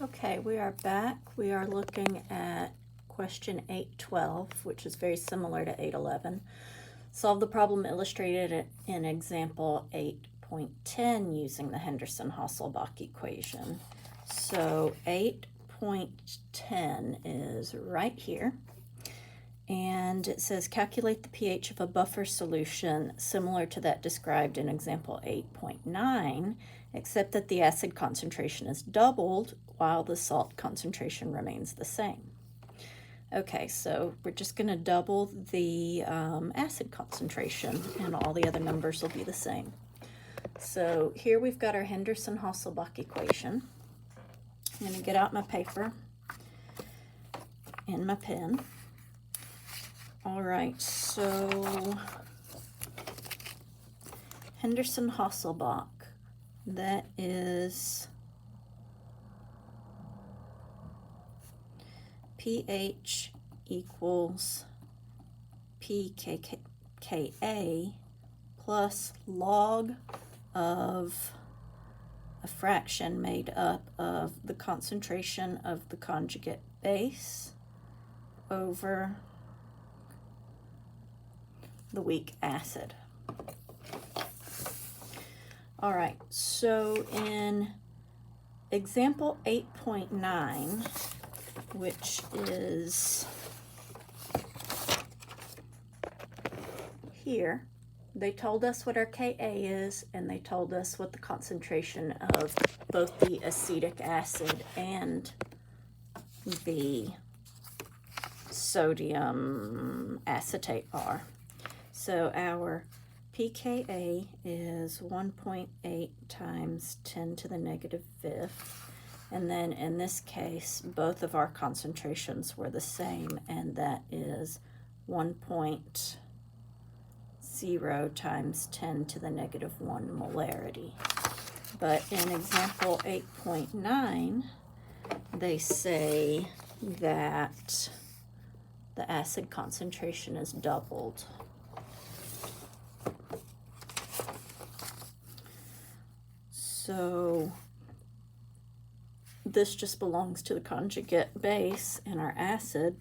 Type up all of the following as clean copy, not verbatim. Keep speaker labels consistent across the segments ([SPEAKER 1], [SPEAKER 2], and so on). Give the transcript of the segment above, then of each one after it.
[SPEAKER 1] Okay, we are back. We are looking at question 8.12, which is very similar to 8.11. Solve the problem illustrated in example 8.10 using the Henderson-Hasselbalch equation. So 8.10 is right here. And it says calculate the pH of a buffer solution similar to that described in example 8.9, except that the acid concentration is doubled while the salt concentration remains the same. Okay, so we're just going to double the acid concentration, and all the other numbers will be the same. So here we've got our Henderson-Hasselbalch equation. I'm going to get out my paper and my pen. All right, so Henderson-Hasselbalch, that is pH equals pKa plus log of a fraction made up of the concentration of the conjugate base over the weak acid. All right, so in example 8.9, which is here, they told us what our Ka is, and they told us what the concentration of both the acetic acid and the sodium acetate are. So our pKa is 1.8 times 10 to the negative fifth. And then in this case, both of our concentrations were the same, and that is 1.0 times 10 to the negative 1 molarity. But in example 8.9, they say that the acid concentration is doubled. So this just belongs to the conjugate base, and our acid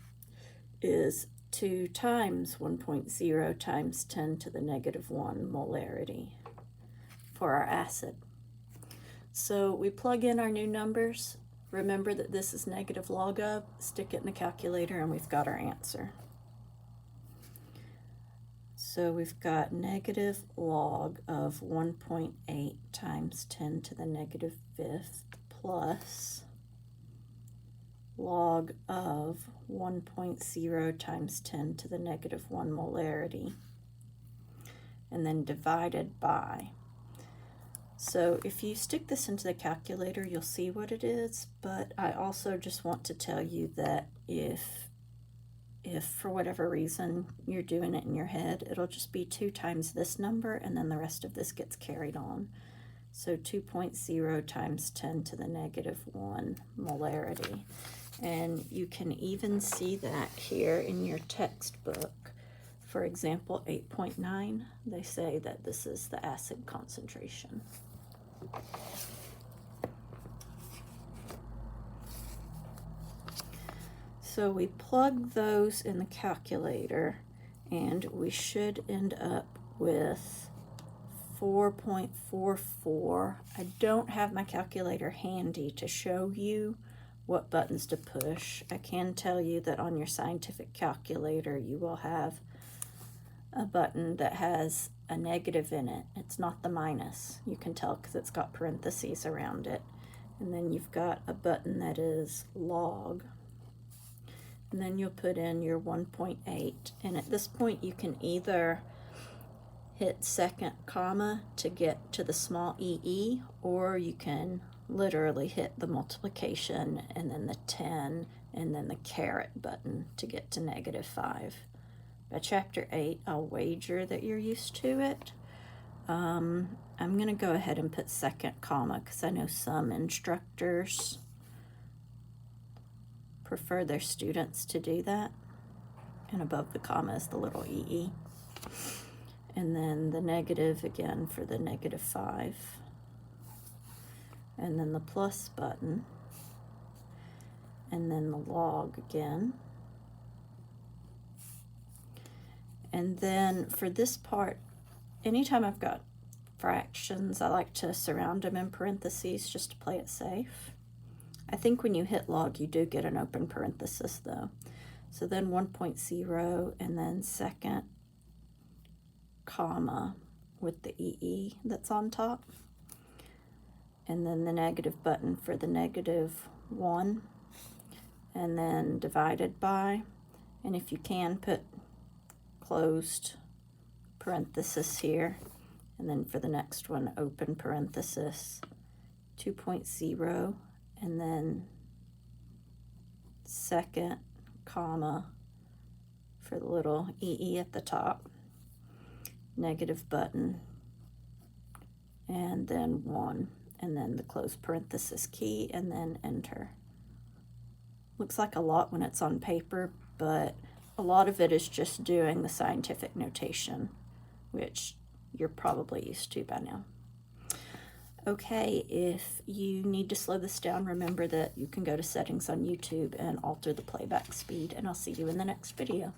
[SPEAKER 1] is 2 times 1.0 times 10 to the negative 1 molarity for our acid. So we plug in our new numbers. Remember that this is negative log of, stick it in the calculator, and we've got our answer. So we've got negative log of 1.8 times 10 to the negative fifth plus log of 1.0 times 10 to the negative 1 molarity, and then divided by. So if you stick this into the calculator, you'll see what it is, but I also just want to tell you that if for whatever reason you're doing it in your head, it'll just be 2 times this number, and then the rest of this gets carried on. So 2.0 times 10 to the negative 1 molarity. And you can even see that here in your textbook. For example, 8.9, they say that this is the acid concentration. So we plug those in the calculator, and we should end up with 4.44. I don't have my calculator handy to show you what buttons to push. I can tell you that on your scientific calculator you will have a button that has a negative in it. It's not the minus. You can tell because it's got parentheses around it. And then you've got a button that is log. And then you'll put in your 1.8. And at this point you can either hit second comma to get to the small ee, or you can literally hit the multiplication and then the 10 and then the caret button to get to negative 5. By chapter 8, I'll wager that you're used to it. I'm going to go ahead and put second comma because I know some instructors prefer their students to do that. And above the comma is the little ee. And then the negative again for the negative 5. And then the plus button and then the log again. And then for this part, anytime I've got fractions, I like to surround them in parentheses just to play it safe. I think when you hit log, you do get an open parenthesis though. So then 1.0 and then second comma with the EE that's on top. And then the negative button for the -1. And then divided by. And if you can, put closed parenthesis here. And then for the next one, open parenthesis, 2.0. And then second comma for the little EE at the top, negative button, and then 1, and then the close parenthesis key, and then enter. Looks like a lot when it's on paper, but a lot of it is just doing the scientific notation, which you're probably used to by now. Okay, if you need to slow this down, remember that you can go to settings on YouTube and alter the playback speed, and I'll see you in the next video.